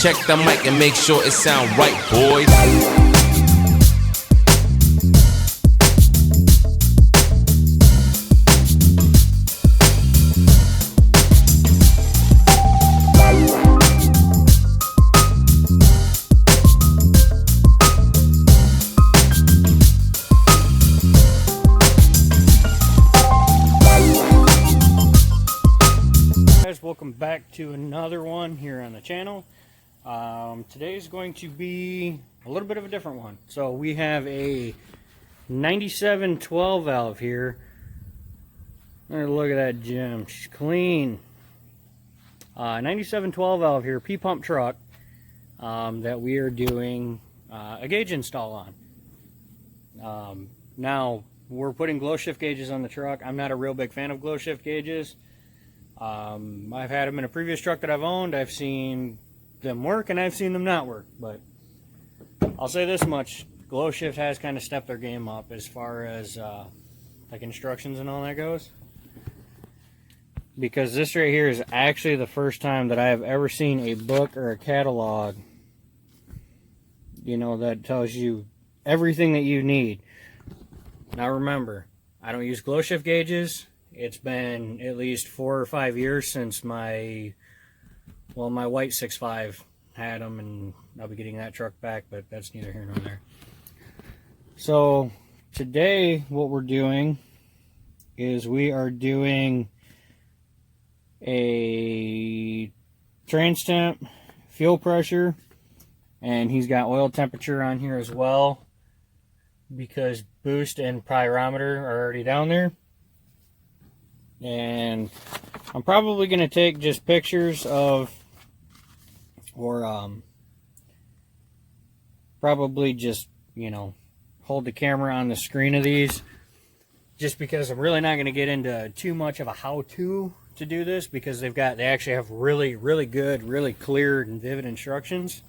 check the mic and make sure it sound right, boys. Welcome back to another one here on the channel. Today's going to be a little bit of a different one. So we have a 97 12 valve here. Look at that gem, she's clean. 97 12 valve here, P-pump truck, that we are doing a gauge install on. Now we're putting glow shift gauges on the truck. I'm not a real big fan of glow shift gauges. I've had them in a previous truck that I've owned. I've seen them work and I've seen them not work, but I'll say this much: glow shift has kind of stepped their game up as far as like instructions and all that goes, because this right here is actually the first time that I have ever seen a book or a catalog, you know, that tells you everything that you need. Now remember, I don't use glow shift gauges. It's been at least 4 or 5 years since my white 6.5 had them, and I'll be getting that truck back, but that's neither here nor there. So today what we're doing is we are doing a trans temp, fuel pressure, and he's got oil temperature on here as well, because boost and pyrometer are already down there. And I'm probably going to take just pictures of, or probably just, you know, hold the camera on the screen of these, just because I'm really not going to get into too much of a how-to to do this, because they actually have really good, really clear and vivid instructions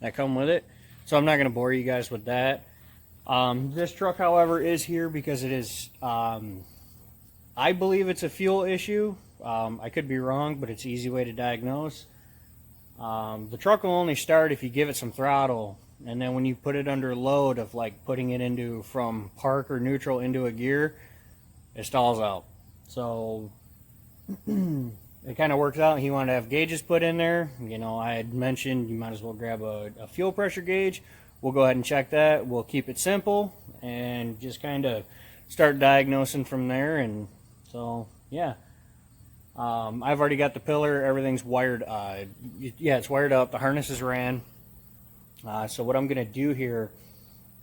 that come with it. So I'm not going to bore you guys with that. This truck, however, is here because it is, I believe it's a fuel issue. I could be wrong, but it's an easy way to diagnose. The truck will only start if you give it some throttle, and then when you put it under load of like putting it into from park or neutral into a gear, it stalls out. So it kind of works out. He wanted to have gauges put in there. You know, I had mentioned you might as well grab a fuel pressure gauge. We'll go ahead and check that. We'll keep it simple and just kind of start diagnosing from there. And so, yeah, I've already got the pillar. Everything's wired. Yeah, it's wired up. The harness is ran. So what I'm going to do here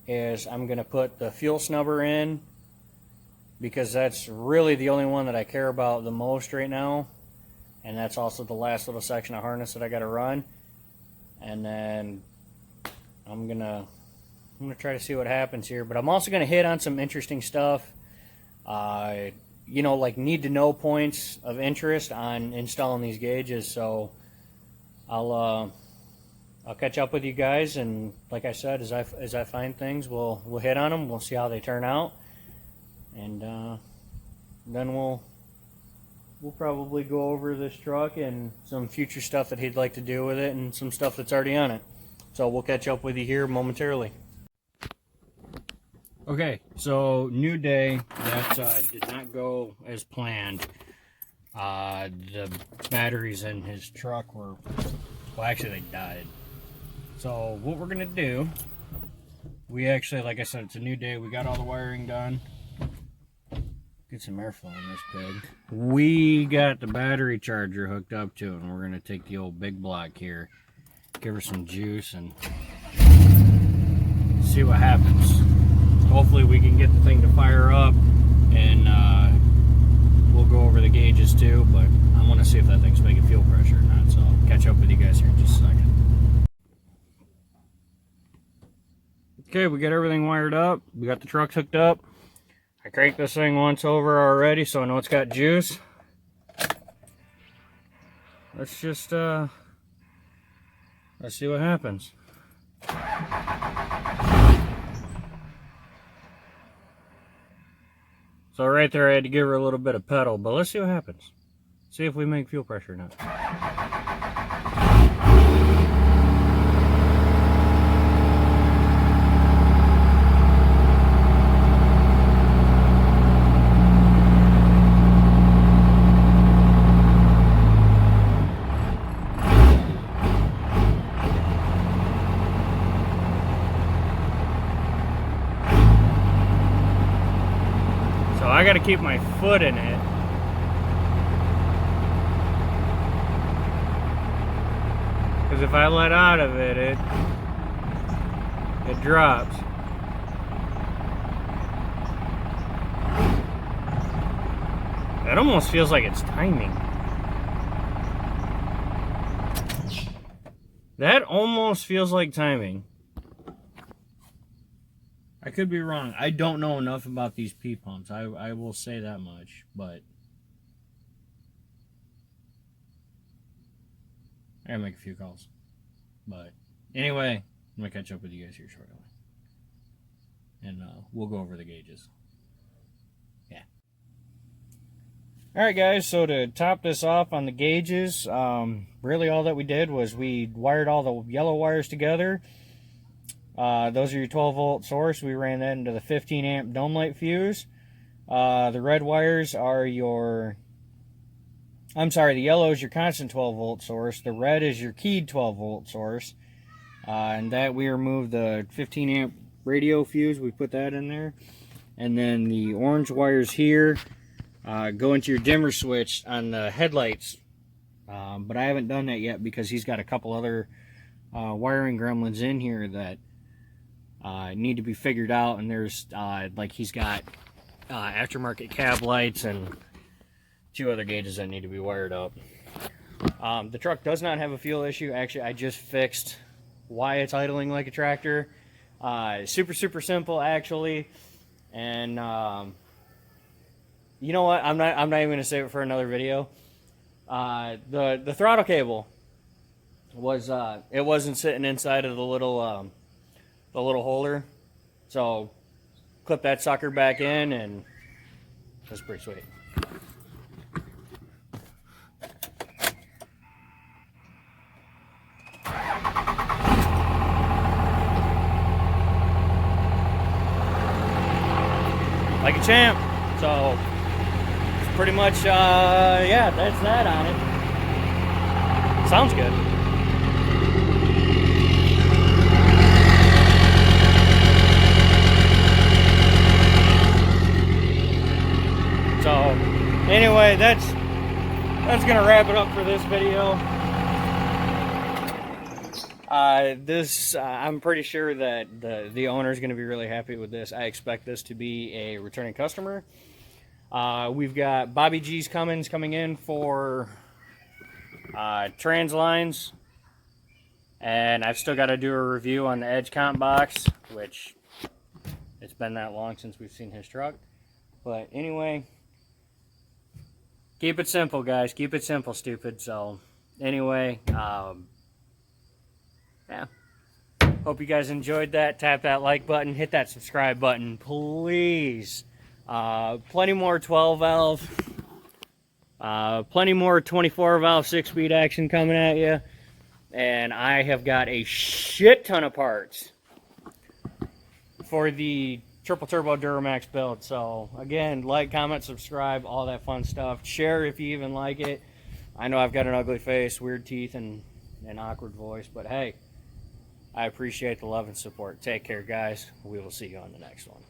is I'm going to put the fuel snubber in, because that's really the only one that I care about the most right now. And that's also the last little section of harness that I got to run. And then I'm going to try to see what happens here. But I'm also going to hit on some interesting stuff. You know, like need to know points of interest on installing these gauges. So I'll catch up with you guys, and like I said, as I find things, we'll hit on them. We'll see how they turn out, and then we'll probably go over this truck and some future stuff that he'd like to do with it, and some stuff that's already on it. So we'll catch up with you here momentarily. Okay, so new day. That did not go as planned. The batteries in his truck were, well, actually they died. So what we're gonna do, we actually, like I said, it's a new day. We got all the wiring done. Get some airflow in this pig. We got the battery charger hooked up to it, and we're gonna take the old big block here, give her some juice, and see what happens. Hopefully we can get the thing to fire up, and we'll go over the gauges too, but I want to see if that thing's making fuel pressure or not, so I'll catch up with you guys here in just a second. Okay, we got everything wired up. We got the trucks hooked up. I cranked this thing once over already, so I know it's got juice. Let's just let's see what happens. So right there I had to give her a little bit of pedal, but let's see what happens. See if we make fuel pressure or not. I gotta keep my foot in it. Because if I let out of it, it drops. That almost feels like it's timing. That almost feels like timing. I could be wrong. I don't know enough about these P-pumps. I will say that much, but I gotta make a few calls. But anyway, I'm gonna catch up with you guys here shortly. And we'll go over the gauges. Yeah. Alright guys, so to top this off on the gauges, really all that we did was we wired all the yellow wires together. Those are your 12 volt source. We ran that into the 15 amp dome light fuse. The red wires are your, the yellow is your constant 12 volt source. The red is your keyed 12 volt source. And that we removed the 15 amp radio fuse. We put that in there. And then the orange wires here go into your dimmer switch on the headlights. But I haven't done that yet because he's got a couple other wiring gremlins in here that need to be figured out, and there's like he's got aftermarket cab lights and 2 other gauges that need to be wired up. The truck does not have a fuel issue. Actually, I just fixed why it's idling like a tractor. Super simple actually, and you know what? I'm not even gonna save it for another video. The throttle cable was it wasn't sitting inside of the little holder, so clip that sucker back in, and that's pretty sweet. Like a champ. So pretty much yeah, that's that on it. Sounds good. So anyway, that's gonna wrap it up for this video. I'm pretty sure that the owner is gonna be really happy with this. I expect this to be a returning customer. We've got Bobby G's Cummins coming in for trans lines, and I've still got to do a review on the Edge comp box, which it's been that long since we've seen his truck. But anyway, keep it simple, guys. Keep it simple, stupid. So anyway, yeah. Hope you guys enjoyed that. Tap that like button. Hit that subscribe button, please. Plenty more 12 valve. Plenty more 24 valve 6-speed action coming at you. And I have got a shit ton of parts for the triple turbo Duramax build. So again, like, comment, subscribe, all that fun stuff. Share if you even like it. I know I've got an ugly face, weird teeth, and an awkward voice, but hey, I appreciate the love and support. Take care, guys. We will see you on the next one.